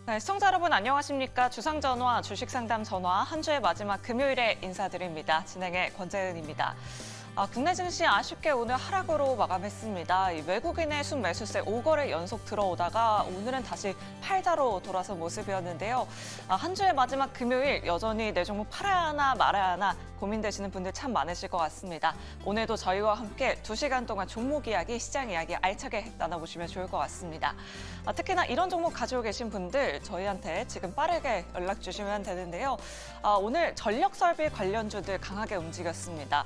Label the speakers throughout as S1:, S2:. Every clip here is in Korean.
S1: 네, 시청자 여러분 안녕하십니까? 주상전화, 주식상담 전화 한 주의 마지막 금요일에 인사드립니다. 진행의 권재은입니다. 국내 증시 아쉽게 오늘 하락으로 마감했습니다. 외국인의 순매수세 5거래 연속 들어오다가 오늘은 다시 팔자로 돌아선 모습이었는데요. 한 주의 마지막 금요일 여전히 내 종목 팔아야 하나 말아야 하나 고민되시는 분들 참 많으실 것 같습니다. 오늘도 저희와 함께 2시간 동안 종목 이야기, 시장 이야기 알차게 나눠보시면 좋을 것 같습니다. 특히나 이런 종목 가지고 계신 분들 저희한테 지금 빠르게 연락 주시면 되는데요. 오늘 전력설비 관련주들 강하게 움직였습니다.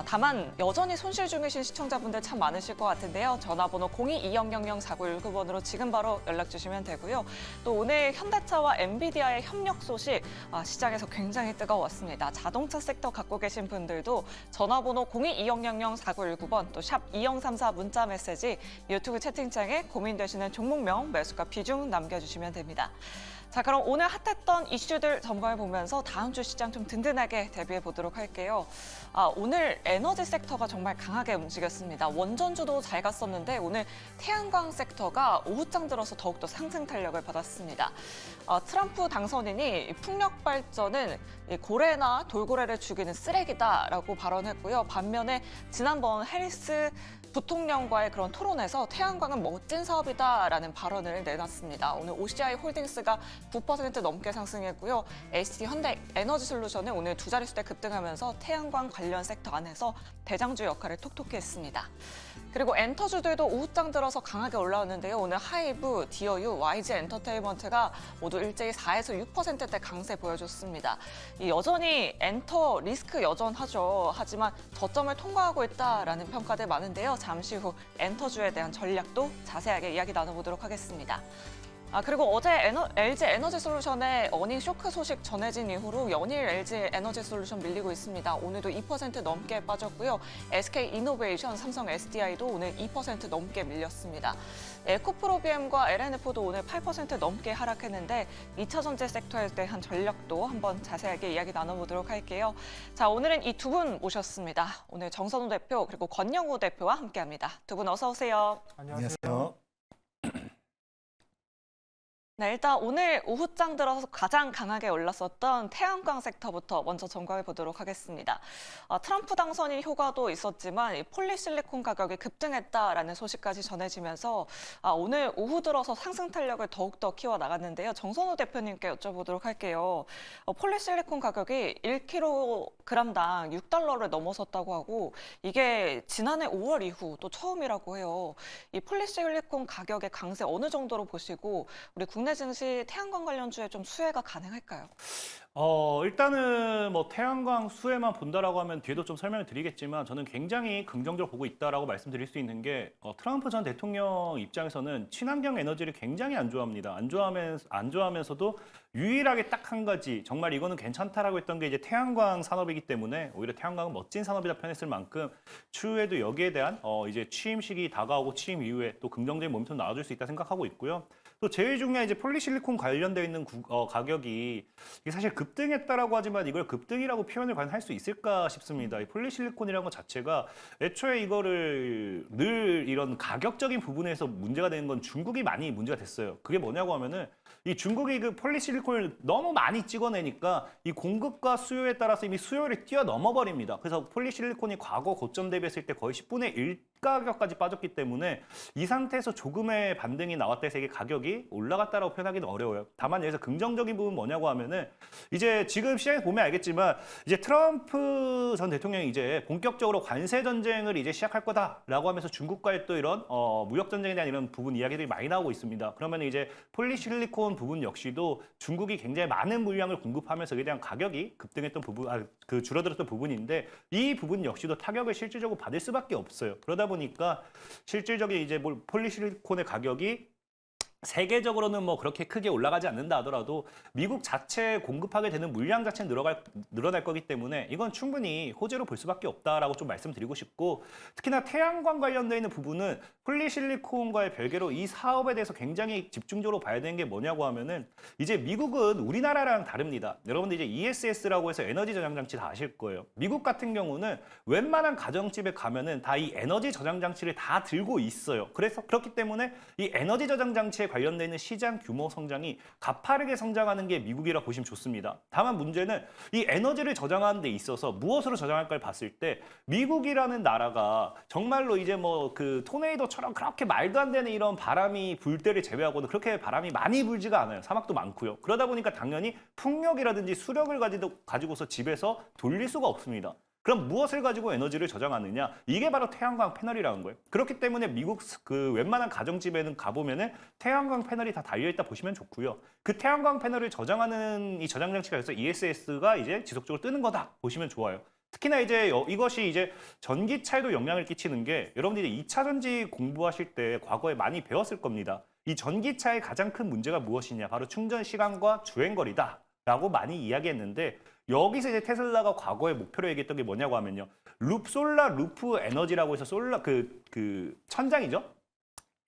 S1: 다만 여전히 손실 중이신 시청자분들 참 많으실 것 같은데요. 전화번호 02-2000-4919번으로 지금 바로 연락 주시면 되고요. 또 오늘 현대차와 엔비디아의 협력 소식 시장에서 굉장히 뜨거웠습니다. 자동차 섹터 갖고 계신 분들도 전화번호 02-2000-4919번 또 샵 2034 문자 메시지 유튜브 채팅창에 고민되시는 종목명, 매수가 비중 남겨주시면 됩니다. 자, 그럼 오늘 핫했던 이슈들 점검해 보면서 다음 주 시장 좀 든든하게 대비해 보도록 할게요. 오늘 에너지 섹터가 정말 강하게 움직였습니다. 원전주도 잘 갔었는데 오늘 태양광 섹터가 오후장 들어서 더욱더 상승 탄력을 받았습니다. 트럼프 당선인이 풍력 발전은 고래나 돌고래를 죽이는 쓰레기다라고 발언했고요. 반면에 지난번 해리스 부통령과의 그런 토론에서 태양광은 멋진 사업이다라는 발언을 내놨습니다. 오늘 OCI 홀딩스가 9% 넘게 상승했고요. ST 현대 에너지 솔루션은 오늘 두 자릿수대 급등하면서 태양광 관련 섹터 안에서 대장주 역할을 톡톡히 했습니다. 그리고 엔터주들도 오후장 들어서 강하게 올라왔는데요. 오늘 하이브, 디어유, YG 엔터테인먼트가 모두 일제히 4에서 6%대 강세 보여줬습니다. 여전히 엔터 리스크 여전하죠. 하지만 저점을 통과하고 있다라는 평가들 많은데요. 잠시 후 엔터주에 대한 전략도 자세하게 이야기 나눠보도록 하겠습니다. 그리고 어제 LG 에너지 솔루션의 어닝 쇼크 소식 전해진 이후로 연일 LG 에너지 솔루션 밀리고 있습니다. 오늘도 2% 넘게 빠졌고요. SK 이노베이션, 삼성 SDI도 오늘 2% 넘게 밀렸습니다. 에코프로비엠과 LNF도 오늘 8% 넘게 하락했는데 2차 전지 섹터에 대한 전략도 한번 자세하게 이야기 나눠보도록 할게요. 자, 오늘은 이 두 분 모셨습니다. 오늘 정선우 대표 그리고 권영우 대표와 함께합니다. 두 분 어서 오세요.
S2: 안녕하세요.
S1: 네, 일단 오늘 오후장 들어서 가장 강하게 올랐었던 태양광 섹터부터 먼저 점검해 보도록 하겠습니다. 트럼프 당선인 효과도 있었지만 폴리실리콘 가격이 급등했다라는 소식까지 전해지면서 오늘 오후 들어서 상승 탄력을 더욱더 키워나갔는데요. 정선우 대표님께 여쭤보도록 할게요. 폴리실리콘 가격이 1kg당 6달러를 넘어섰다고 하고 이게 지난해 5월 이후 또 처음이라고 해요. 이 폴리실리콘 가격의 강세 어느 정도로 보시고 우리 국내 증시 태양광 관련주에 좀 수혜가 가능할까요?
S2: 일단은 뭐 태양광 수혜만 본다라고 하면 뒤에도 좀 설명을 드리겠지만 저는 굉장히 긍정적으로 보고 있다라고 말씀드릴 수 있는 게 트럼프 전 대통령 입장에서는 친환경 에너지를 굉장히 안 좋아합니다. 안 좋아하면서도 유일하게 딱 한 가지 정말 이거는 괜찮다라고 했던 게 이제 태양광 산업이기 때문에 오히려 태양광은 멋진 산업이다 편했을 만큼 추후에도 여기에 대한 이제 취임식이 다가오고 취임 이후에 또 긍정적인 모멘텀 나와줄 수 있다 생각하고 있고요. 또 제일 중요한 이제 폴리실리콘 관련되어 있는 가격이 이게 사실 급등했다라고 하지만 이걸 급등이라고 표현을 과연 할 수 있을까 싶습니다. 이 폴리실리콘이라는 것 자체가 애초에 이거를 늘 이런 가격적인 부분에서 문제가 되는 건 중국이 많이 문제가 됐어요. 그게 뭐냐고 하면은 이 중국이 그 폴리실리콘을 너무 많이 찍어내니까 이 공급과 수요에 따라서 이미 수요를 뛰어넘어 버립니다. 그래서 폴리실리콘이 과거 고점 대비했을 때 거의 10분의 1 가격까지 빠졌기 때문에 이 상태에서 조금의 반등이 나왔다 해서 이게 가격이 올라갔다라고 표현하기는 어려워요. 다만 여기서 긍정적인 부분 뭐냐고 하면은 이제 지금 시장에서 보면 알겠지만 이제 트럼프 전 대통령이 이제 본격적으로 관세 전쟁을 이제 시작할 거다라고 하면서 중국과의 또 이런 무역 전쟁에 대한 이런 부분 이야기들이 많이 나오고 있습니다. 그러면 이제 폴리실리콘 부분 역시도 중국이 굉장히 많은 물량을 공급하면서 이에 대한 가격이 급등했던 부분, 줄어들었던 부분인데 이 부분 역시도 타격을 실질적으로 받을 수밖에 없어요. 그러다 보니까 실질적인 이제 폴리실리콘의 가격이 세계적으로는 뭐 그렇게 크게 올라가지 않는다 하더라도 미국 자체 공급하게 되는 물량 자체는 늘어날 거기 때문에 이건 충분히 호재로 볼 수밖에 없다라고 좀 말씀드리고 싶고 특히나 태양광 관련되어 있는 부분은 폴리실리콘과의 별개로 이 사업에 대해서 굉장히 집중적으로 봐야 되는 게 뭐냐고 하면은 이제 미국은 우리나라랑 다릅니다. 여러분들 이제 ESS라고 해서 에너지 저장 장치 다 아실 거예요. 미국 같은 경우는 웬만한 가정집에 가면은 다 이 에너지 저장 장치를 다 들고 있어요. 그래서 그렇기 때문에 이 에너지 저장 장치에 관련돼 있는 시장 규모 성장이 가파르게 성장하는 게 미국이라 보시면 좋습니다. 다만 문제는 이 에너지를 저장하는 데 있어서 무엇으로 저장할까를 봤을 때 미국이라는 나라가 정말로 이제 뭐 그 토네이도처럼 그렇게 말도 안 되는 이런 바람이 불 때를 제외하고는 그렇게 바람이 많이 불지가 않아요. 사막도 많고요. 그러다 보니까 당연히 풍력이라든지 수력을 가지고서 집에서 돌릴 수가 없습니다. 그럼 무엇을 가지고 에너지를 저장하느냐? 이게 바로 태양광 패널이라는 거예요. 그렇기 때문에 미국 그 웬만한 가정집에는 가보면은 태양광 패널이 다 달려있다 보시면 좋고요. 그 태양광 패널을 저장하는 이 저장 장치가 있어서 ESS가 이제 지속적으로 뜨는 거다 보시면 좋아요. 특히나 이제 이것이 이제 전기차에도 영향을 끼치는 게 여러분들이 2차 전지 공부하실 때 과거에 많이 배웠을 겁니다. 이 전기차의 가장 큰 문제가 무엇이냐? 바로 충전 시간과 주행 거리다라고 많이 이야기했는데 여기서 이제 테슬라가 과거에 목표로 얘기했던 게 뭐냐고 하면요. 솔라 루프 에너지라고 해서 솔라 그 천장이죠.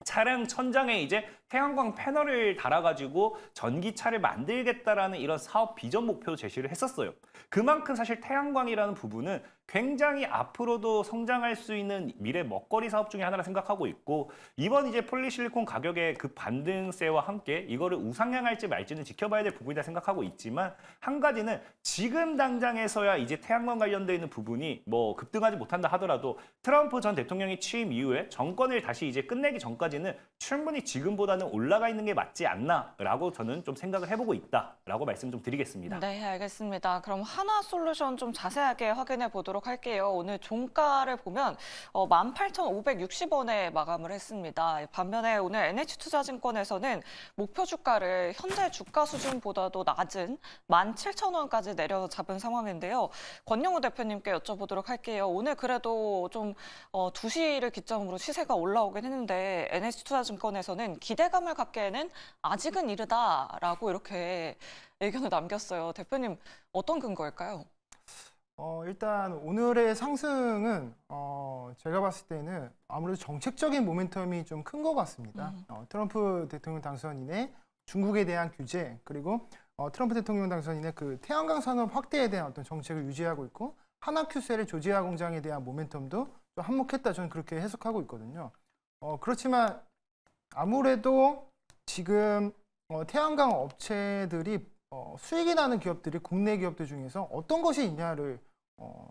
S2: 차량 천장에 이제 태양광 패널을 달아가지고 전기차를 만들겠다라는 이런 사업 비전 목표도 제시를 했었어요. 그만큼 사실 태양광이라는 부분은 굉장히 앞으로도 성장할 수 있는 미래 먹거리 사업 중에 하나라 생각하고 있고 이번 이제 폴리실리콘 가격의 그 반등세와 함께 이거를 우상향할지 말지는 지켜봐야 될 부분이다 생각하고 있지만 한 가지는 지금 당장에서야 이제 태양광 관련돼 있는 부분이 뭐 급등하지 못한다 하더라도 트럼프 전 대통령이 취임 이후에 정권을 다시 이제 끝내기 전까지는 충분히 지금보다는 올라가 있는 게 맞지 않나라고 저는 좀 생각을 해보고 있다라고 말씀 좀 드리겠습니다.
S1: 네, 알겠습니다. 그럼 하나솔루션 좀 자세하게 확인해 보도록 할게요. 오늘 종가를 보면 18,560원에 마감을 했습니다. 반면에 오늘 NH투자증권에서는 목표 주가를 현재 주가 수준보다도 낮은 17,000원까지 내려잡은 상황인데요. 권영우 대표님께 여쭤보도록 할게요. 오늘 그래도 좀 2시를 기점으로 시세가 올라오긴 했는데 NH투자증권에서는 기대감을 갖기에는 아직은 이르다라고 이렇게 의견을 남겼어요. 대표님 어떤 근거일까요?
S3: 일단 오늘의 상승은 제가 봤을 때는 아무래도 정책적인 모멘텀이 좀 큰 것 같습니다. 트럼프 대통령 당선 이내 중국에 대한 규제 그리고 트럼프 대통령 당선 이내 그 태양광 산업 확대에 대한 어떤 정책을 유지하고 있고 하나큐셀의 조지아 공장에 대한 모멘텀도 좀 한몫했다 저는 그렇게 해석하고 있거든요. 그렇지만 아무래도 지금 태양광 업체들이 수익이 나는 기업들이 국내 기업들 중에서 어떤 것이 있냐를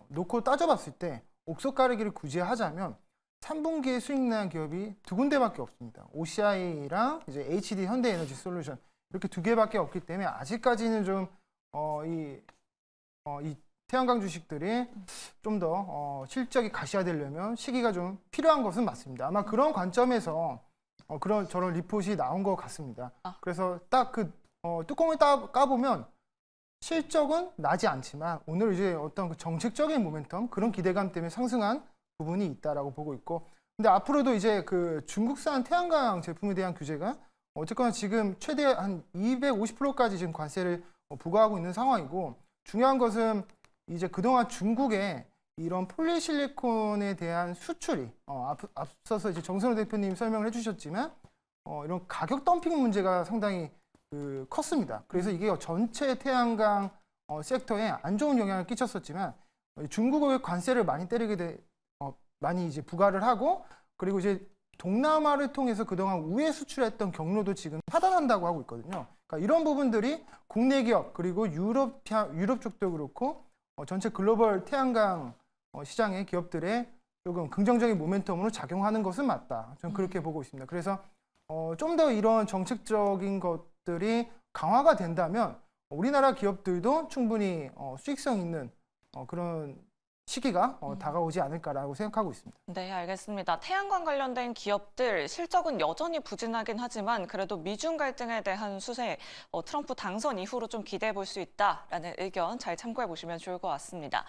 S3: 놓고 따져봤을 때 옥석 가리기를 굳이 하자면 3분기에 수익 난 기업이 두 군데밖에 없습니다. OCI랑 이제 HD 현대에너지 솔루션 이렇게 두 개밖에 없기 때문에 아직까지는 좀 이 태양광 주식들이 좀 더 실적이 가시화되려면 시기가 좀 필요한 것은 맞습니다. 아마 그런 관점에서 그런 저런 리포트가 나온 것 같습니다. 그래서 딱 그 뚜껑을 까보면 실적은 나지 않지만 오늘 이제 어떤 그 정책적인 모멘텀 그런 기대감 때문에 상승한 부분이 있다라고 보고 있고 근데 앞으로도 이제 그 중국산 태양광 제품에 대한 규제가 어쨌거나 지금 최대 한 250%까지 지금 관세를 부과하고 있는 상황이고 중요한 것은 이제 그동안 중국에 이런 폴리실리콘에 대한 수출이 앞서서 이제 정선호 대표님 설명을 해주셨지만 이런 가격 덤핑 문제가 상당히 컸습니다. 그래서 이게 전체 태양광 섹터에 안 좋은 영향을 끼쳤었지만 중국의 관세를 많이 많이 이제 부과를 하고 그리고 이제 동남아를 통해서 그동안 우회 수출했던 경로도 지금 차단한다고 하고 있거든요. 그러니까 이런 부분들이 국내 기업 그리고 유럽 쪽도 그렇고 전체 글로벌 태양광 시장의 기업들의 조금 긍정적인 모멘텀으로 작용하는 것은 맞다. 저는 그렇게 보고 있습니다. 그래서 좀 더 이런 정책적인 것들이 강화가 된다면 우리나라 기업들도 충분히 수익성 있는 그런 시기가 다가오지 않을까라고 생각하고 있습니다.
S1: 네, 알겠습니다. 태양광 관련된 기업들 실적은 여전히 부진하긴 하지만 그래도 미중 갈등에 대한 수세 트럼프 당선 이후로 좀 기대해 볼 수 있다라는 의견 잘 참고해 보시면 좋을 것 같습니다.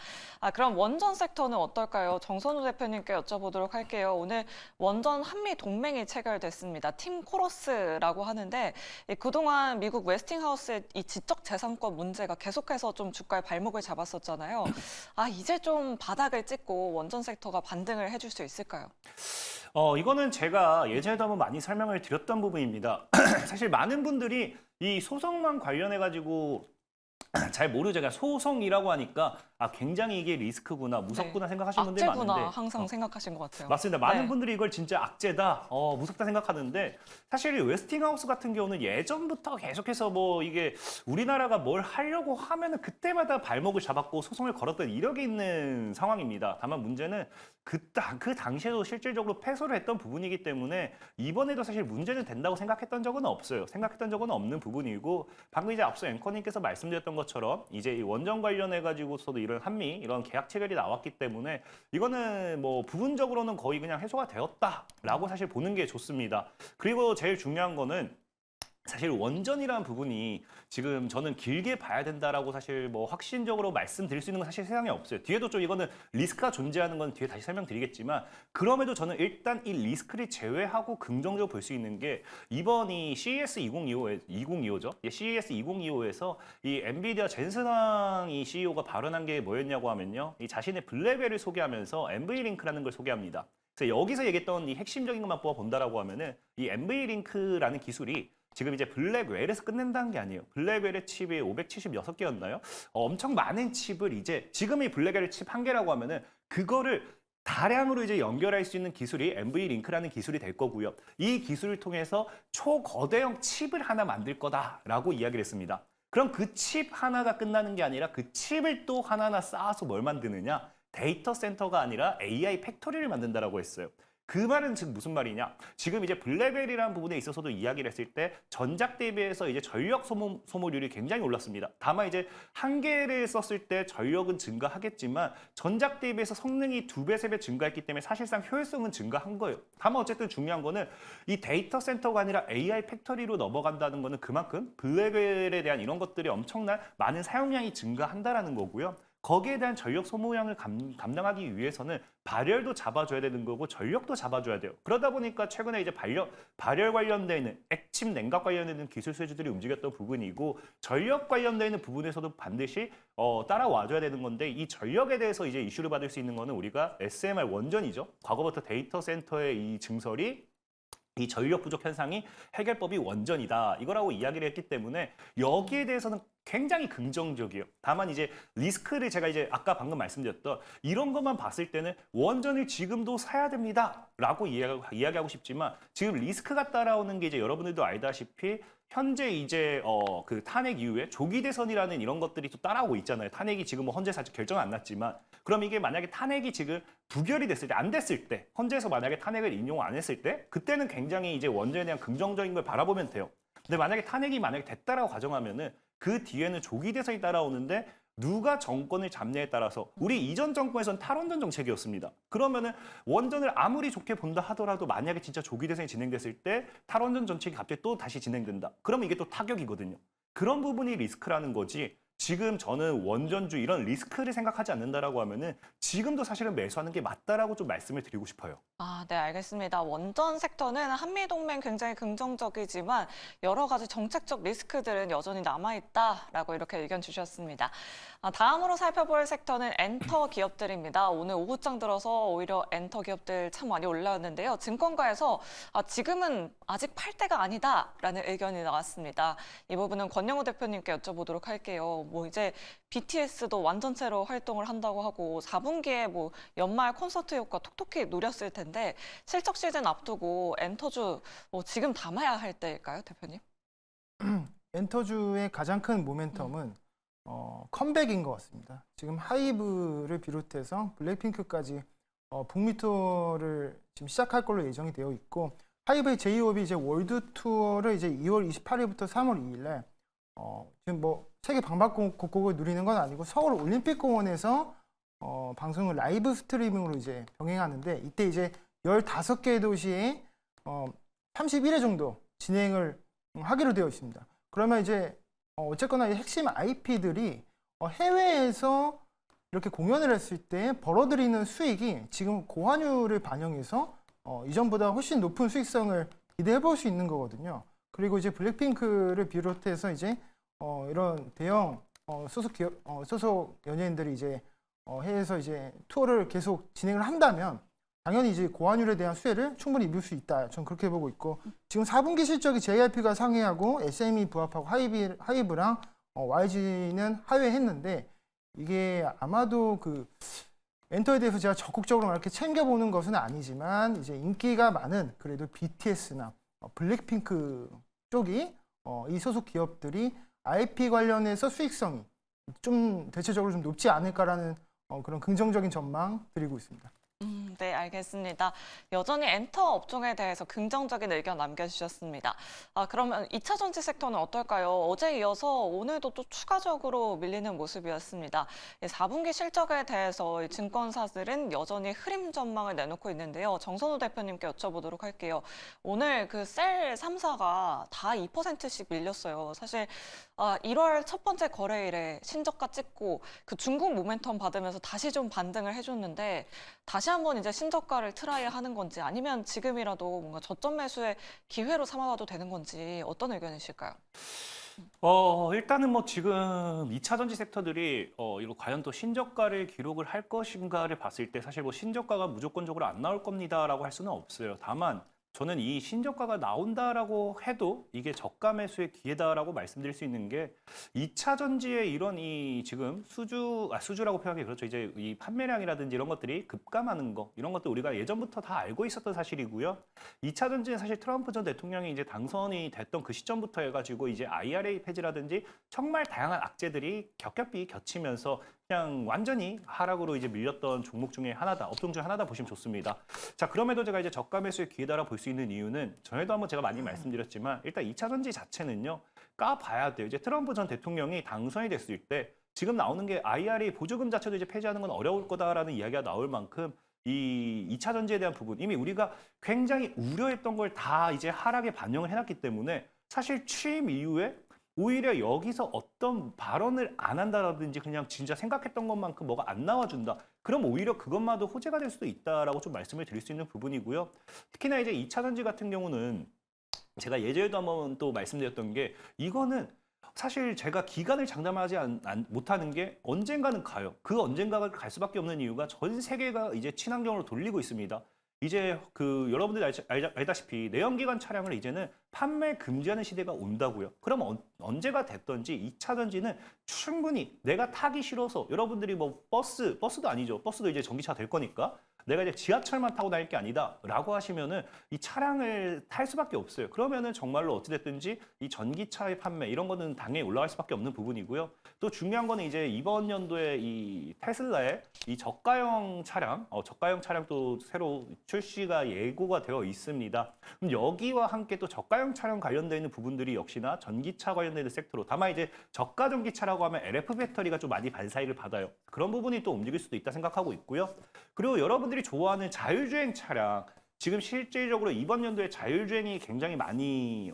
S1: 그럼 원전 섹터는 어떨까요? 정선우 대표님께 여쭤보도록 할게요. 오늘 원전 한미 동맹이 체결됐습니다. 팀 코러스라고 하는데 그동안 미국 웨스팅하우스의 이 지적 재산권 문제가 계속해서 좀 주가의 발목을 잡았었잖아요. 이제 좀 바닥을 찍고 원전 섹터가 반등을 해줄 수 있을까요?
S2: 이거는 제가 예전에도 한번 많이 설명을 드렸던 부분입니다. 사실 많은 분들이 이 소송만 관련해가지고 잘 모르죠. 그러니까 소송이라고 하니까 굉장히 이게 리스크구나, 무섭구나 생각하시는 분들이
S1: 악재구나
S2: 많은데
S1: 항상 생각하신 것 같아요.
S2: 맞습니다. 많은
S1: 네.
S2: 분들이 이걸 진짜 악재다, 무섭다 생각하는데 사실 이 웨스팅하우스 같은 경우는 예전부터 계속해서 뭐 이게 우리나라가 뭘 하려고 하면은 그때마다 발목을 잡았고 소송을 걸었던 이력이 있는 상황입니다. 다만 문제는 그 당시에도 실질적으로 패소를 했던 부분이기 때문에 이번에도 사실 문제는 된다고 생각했던 적은 없어요. 생각했던 적은 없는 부분이고 방금 이제 앞서 앵커님께서 말씀드렸던 것처럼 이제 이 원전 관련해 가지고서도 이런 한미 이런 계약 체결이 나왔기 때문에 이거는 뭐 부분적으로는 거의 그냥 해소가 되었다라고 사실 보는 게 좋습니다. 그리고 제일 중요한 거는 사실 원전이라는 부분이 지금 저는 길게 봐야 된다라고 사실 뭐 확신적으로 말씀드릴 수 있는 건 사실 세상에 없어요. 뒤에도 좀 이거는 리스크가 존재하는 건 뒤에 다시 설명드리겠지만 그럼에도 저는 일단 이 리스크를 제외하고 긍정적으로 볼 수 있는 게 이번 이 CES 2025죠. CES 2025에서 이 엔비디아 젠슨 이 CEO가 발언한 게 뭐였냐고 하면요. 이 자신의 블랙웰을 소개하면서 NV링크라는 걸 소개합니다. 그래서 여기서 얘기했던 이 핵심적인 것만 뽑아본다라고 하면은 이 NV링크라는 기술이 지금 이제 블랙웰에서 끝낸다는 게 아니에요. 블랙웰의 칩이 576개였나요? 엄청 많은 칩을 이제 지금 이 블랙웰 칩 한 개라고 하면은 그거를 다량으로 이제 연결할 수 있는 기술이 NV링크라는 기술이 될 거고요. 이 기술을 통해서 초거대형 칩을 하나 만들 거다라고 이야기를 했습니다. 그럼 그 칩 하나가 끝나는 게 아니라 그 칩을 또 하나하나 쌓아서 뭘 만드느냐? 데이터 센터가 아니라 AI 팩토리를 만든다라고 했어요. 그 말은 즉 무슨 말이냐? 지금 이제 블랙웰이라는 부분에 있어서도 이야기를 했을 때 전작 대비해서 이제 전력 소모율이 굉장히 올랐습니다. 다만 이제 한 개를 썼을 때 전력은 증가하겠지만 전작 대비해서 성능이 2배, 3배 증가했기 때문에 사실상 효율성은 증가한 거예요. 다만 어쨌든 중요한 거는 이 데이터 센터가 아니라 AI 팩토리로 넘어간다는 거는 그만큼 블랙웰에 대한 이런 것들이 엄청난 많은 사용량이 증가한다라는 거고요. 거기에 대한 전력 소모량을 감당하기 위해서는 발열도 잡아줘야 되는 거고 전력도 잡아줘야 돼요. 그러다 보니까 최근에 이제 발열 관련돼 있는 액침 냉각 관련된 기술 수혜주들이 움직였던 부분이고 전력 관련돼 있는 부분에서도 반드시 따라와줘야 되는 건데 이 전력에 대해서 이제 이슈를 받을 수 있는 거는 우리가 SMR 원전이죠. 과거부터 데이터 센터의 이 증설이 이 전력 부족 현상이 해결법이 원전이다. 이거라고 이야기를 했기 때문에 여기에 대해서는 굉장히 긍정적이에요. 다만 이제 리스크를 제가 이제 아까 방금 말씀드렸던 이런 것만 봤을 때는 원전을 지금도 사야 됩니다라고 이야기하고 싶지만 지금 리스크가 따라오는 게 이제 여러분들도 알다시피 현재 이제 그 탄핵 이후에 조기 대선이라는 이런 것들이 또 따라오고 있잖아요. 탄핵이 지금 뭐 헌재에서 아직 결정은 안 났지만 그럼 이게 만약에 탄핵이 지금 부결이 됐을 때, 안 됐을 때, 헌재에서 만약에 탄핵을 인용 안 했을 때 그때는 굉장히 이제 원전에 대한 긍정적인 걸 바라보면 돼요. 근데 만약에 탄핵이 가정하면은 그 뒤에는 조기 대선이 따라오는데 누가 정권을 잡냐에 따라서 우리 이전 정권에서는 탈원전 정책이었습니다. 그러면은 원전을 아무리 좋게 본다 하더라도 만약에 진짜 조기 대선이 진행됐을 때 탈원전 정책이 갑자기 또 다시 진행된다. 그러면 이게 또 타격이거든요. 그런 부분이 리스크라는 거지. 지금 저는 원전주 이런 리스크를 생각하지 않는다라고 하면은 지금도 사실은 매수하는 게 맞다라고 좀 말씀을 드리고 싶어요.
S1: 네, 알겠습니다. 원전 섹터는 한미동맹 굉장히 긍정적이지만 여러 가지 정책적 리스크들은 여전히 남아있다라고 이렇게 의견 주셨습니다. 다음으로 살펴볼 섹터는 엔터 기업들입니다. 오늘 오후장 들어서 오히려 엔터 기업들 참 많이 올라왔는데요. 증권가에서 지금은 아직 팔 때가 아니다라는 의견이 나왔습니다. 이 부분은 권영우 대표님께 여쭤보도록 할게요. 뭐 이제 BTS도 완전체로 활동을 한다고 하고 4분기에 뭐 연말 콘서트 효과 톡톡히 노렸을 텐데 실적 시즌 앞두고 엔터주 지금 담아야 할 때일까요, 대표님?
S3: 엔터주의 가장 큰 모멘텀은 컴백인 것 같습니다. 지금 하이브를 비롯해서 블랙핑크까지 북미 투어를 지금 시작할 걸로 예정이 되어 있고 하이브의 제이홉이 이제 월드 투어를 이제 2월 28일부터 3월 2일에 지금 뭐 세계 방방곡곡을 누리는 건 아니고 서울 올림픽 공원에서 방송을 라이브 스트리밍으로 이제 병행하는데 이때 이제 15개 도시에 31회 정도 진행을 하기로 되어 있습니다. 그러면 이제 어쨌거나 이 핵심 IP들이 해외에서 이렇게 공연을 했을 때 벌어들이는 수익이 지금 고환율을 반영해서 이전보다 훨씬 높은 수익성을 기대해 볼 수 있는 거거든요. 그리고 이제 블랙핑크를 비롯해서 이제 이런 대형 소속 연예인들이 이제 해외에서 이제 투어를 계속 진행을 한다면 당연히 이제 고환율에 대한 수혜를 충분히 입을 수 있다. 저는 그렇게 보고 있고 지금 4분기 실적이 JYP가 상회하고 SME 부합하고 하이브랑 YG는 하회했는데 이게 아마도 그 엔터에 대해서 제가 적극적으로 이렇게 챙겨보는 것은 아니지만 이제 인기가 많은 그래도 BTS나 블랙핑크 쪽이 이 소속 기업들이 IP 관련해서 수익성이 좀 대체적으로 좀 높지 않을까라는 그런 긍정적인 전망 드리고 있습니다.
S1: 네, 알겠습니다. 여전히 엔터 업종에 대해서 긍정적인 의견 남겨주셨습니다. 그러면 2차 전지 섹터는 어떨까요? 어제 이어서 오늘도 또 추가적으로 밀리는 모습이었습니다. 4분기 실적에 대해서 이 증권사들은 여전히 흐림 전망을 내놓고 있는데요. 정선우 대표님께 여쭤보도록 할게요. 오늘 그 셀 3사가 다 2%씩 밀렸어요. 사실 1월 첫 번째 거래일에 신저가 찍고 그 중국 모멘텀 받으면서 다시 좀 반등을 해줬는데 다시 한번 이제 신저가를 트라이 하는 건지 아니면 지금이라도 뭔가 저점 매수의 기회로 삼아봐도 되는 건지 어떤 의견이실까요?
S2: 일단은 뭐 지금 2차 전지 섹터들이 이거 과연 또 신저가를 기록을 할 것인가를 봤을 때 사실 뭐 신저가가 무조건적으로 안 나올 겁니다라고 할 수는 없어요. 다만 저는 이 신저가가 나온다라고 해도 이게 저가 매수의 기회다라고 말씀드릴 수 있는 게 2차 전지의 이런 이 지금 수주라고 표현하기 그렇죠. 이제 이 판매량이라든지 이런 것들이 급감하는 거 이런 것도 우리가 예전부터 다 알고 있었던 사실이고요. 2차 전지는 사실 트럼프 전 대통령이 이제 당선이 됐던 그 시점부터 해가지고 이제 IRA 폐지라든지 정말 다양한 악재들이 겹겹이 겹치면서 그냥 완전히 하락으로 이제 밀렸던 종목 중에 하나다, 업종 중 하나다 보시면 좋습니다. 자, 그럼에도 제가 이제 저가 매수의 기회다라 볼 수 있는 이유는 전에도 한번 제가 많이 말씀드렸지만 일단 2차 전지 자체는요, 까봐야 돼요. 이제 트럼프 전 대통령이 당선이 됐을 때 지금 나오는 게 IRA 보조금 자체도 이제 폐지하는 건 어려울 거다라는 이야기가 나올 만큼 이 2차 전지에 대한 부분 이미 우리가 굉장히 우려했던 걸 다 이제 하락에 반영을 해놨기 때문에 사실 취임 이후에 오히려 여기서 어떤 발언을 안 한다라든지 그냥 진짜 생각했던 것만큼 뭐가 안 나와준다. 그럼 오히려 그것마도 호재가 될 수도 있다라고 좀 말씀을 드릴 수 있는 부분이고요. 특히나 이제 2차 전지 같은 경우는 제가 예전에도 한번 또 말씀드렸던 게 이거는 사실 제가 기간을 장담하지 못하는 게 언젠가는 가요. 그 언젠가가 갈 수밖에 없는 이유가 전 세계가 이제 친환경으로 돌리고 있습니다. 이제 그 여러분들이 알다시피 내연기관 차량을 이제는 판매 금지하는 시대가 온다고요. 그럼 언제가 됐든지 2차 전지는 충분히 내가 타기 싫어서 여러분들이 뭐 버스도 아니죠. 버스도 이제 전기차 될 거니까 내가 이제 지하철만 타고 다닐 게 아니다라고 하시면은 이 차량을 탈 수밖에 없어요. 그러면은 정말로 어찌됐든지 이 전기차의 판매 이런 거는 당연히 올라갈 수밖에 없는 부분이고요. 또 중요한 거는 이제 이번 연도에 이 테슬라의 이 저가형 차량 또 새로 출시가 예고가 되어 있습니다. 그럼 여기와 함께 또 저가형 차량 관련되어 있는 부분들이 역시나 전기차 관련되어 있는 섹터로 다만 이제 저가 전기차라고 하면 LF 배터리가 좀 많이 반사이를 받아요. 그런 부분이 또 움직일 수도 있다 생각하고 있고요. 그리고 여러분들이 좋아하는 자율주행 차량 지금 실질적으로 이번 연도에 자율주행이 굉장히 많이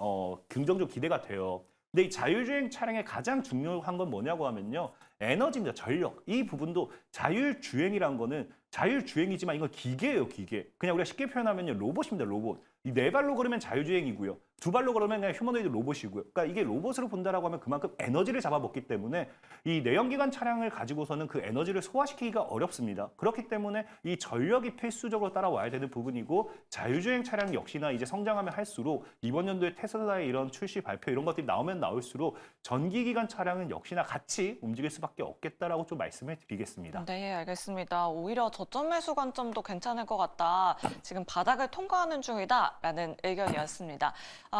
S2: 긍정적으로 기대가 돼요. 근데 이 자율주행 차량의 가장 중요한 건 뭐냐고 하면요. 에너지입니다. 전력. 이 부분도 자율주행이란 거는 자율주행이지만 이건 기계예요, 기계. 그냥 우리가 쉽게 표현하면요. 로봇입니다, 로봇. 이 네 발로 걸으면 자율주행이고요. 두 발로 걸으면 그냥 휴머노이드 로봇이고요. 그러니까 이게 로봇으로 본다라고 하면 그만큼 에너지를 잡아먹기 때문에 이 내연기관 차량을 가지고서는 그 에너지를 소화시키기가 어렵습니다. 그렇기 때문에 이 전력이 필수적으로 따라와야 되는 부분이고 자율주행 차량 역시나 이제 성장하면 할수록 이번 연도에 테슬라의 이런 출시 발표 이런 것들이 나오면 나올수록 전기기관 차량은 역시나 같이 움직일 수밖에 없겠다라고 좀 말씀을 드리겠습니다.
S1: 네, 알겠습니다. 오히려 저점 매수 관점도 괜찮을 것 같다. 지금 바닥을 통과하는 중이다라는 의견이었습니다.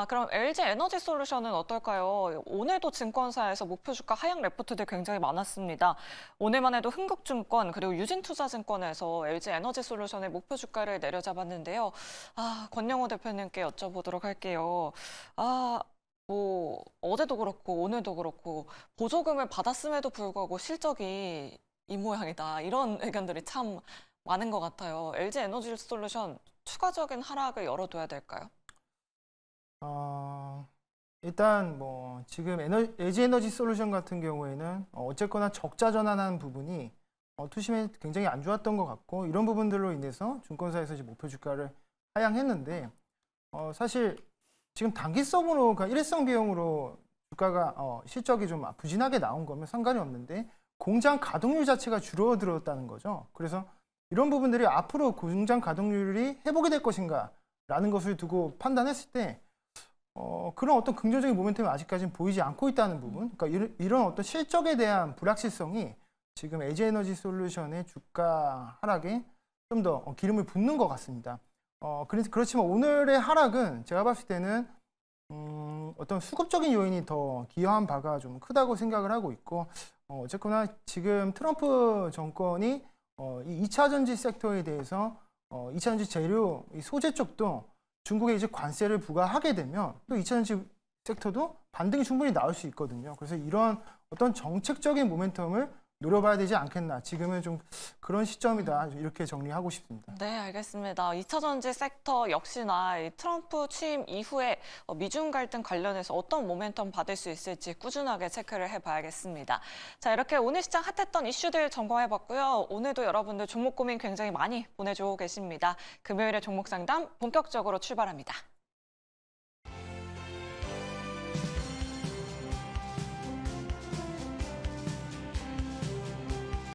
S1: 그럼 LG 에너지 솔루션은 어떨까요? 오늘도 증권사에서 목표 주가 하향 레포트들 굉장히 많았습니다. 오늘만 해도 흥국증권 그리고 유진투자증권에서 LG 에너지 솔루션의 목표 주가를 내려잡았는데요. 권영호 대표님께 여쭤보도록 할게요. 뭐 어제도 그렇고 오늘도 그렇고 보조금을 받았음에도 불구하고 실적이 이 모양이다. 이런 의견들이 참 많은 것 같아요. LG 에너지 솔루션 추가적인 하락을 열어둬야 될까요?
S3: 일단 뭐 지금 LG 에너지 솔루션 같은 경우에는 어쨌거나 적자 전환하는 부분이 투심에 굉장히 안 좋았던 것 같고 이런 부분들로 인해서 증권사에서 이제 목표 주가를 하향했는데 사실 지금 단기성으로 그러니까 일회성 비용으로 주가가 실적이 좀 부진하게 나온 거면 상관이 없는데 공장 가동률 자체가 줄어들었다는 거죠. 그래서 이런 부분들이 앞으로 공장 가동률이 회복이 될 것인가라는 것을 두고 판단했을 때 그런 어떤 긍정적인 모멘텀이 아직까지는 보이지 않고 있다는 부분, 그러니까 이런 어떤 실적에 대한 불확실성이 지금 LG에너지 솔루션의 주가 하락에 좀 더 기름을 붓는 것 같습니다. 그렇지만 오늘의 하락은 제가 봤을 때는 어떤 수급적인 요인이 더 기여한 바가 좀 크다고 생각을 하고 있고, 어쨌거나 지금 트럼프 정권이 이 2차 전지 섹터에 대해서 2차 전지 재료, 이 소재 쪽도 중국에 이제 관세를 부과하게 되면 또 2차 전지 섹터도 반등이 충분히 나올 수 있거든요. 그래서 이런 어떤 정책적인 모멘텀을 노려봐야 되지 않겠나. 지금은 좀 그런 시점이다. 이렇게 정리하고 싶습니다.
S1: 네, 알겠습니다. 2차 전지 섹터 역시나 이 트럼프 취임 이후에 미중 갈등 관련해서 어떤 모멘텀 받을 수 있을지 꾸준하게 체크를 해봐야겠습니다. 자, 이렇게 오늘 시장 핫했던 이슈들 점검해봤고요. 오늘도 여러분들 종목 고민 굉장히 많이 보내주고 계십니다. 금요일에 종목 상담 본격적으로 출발합니다.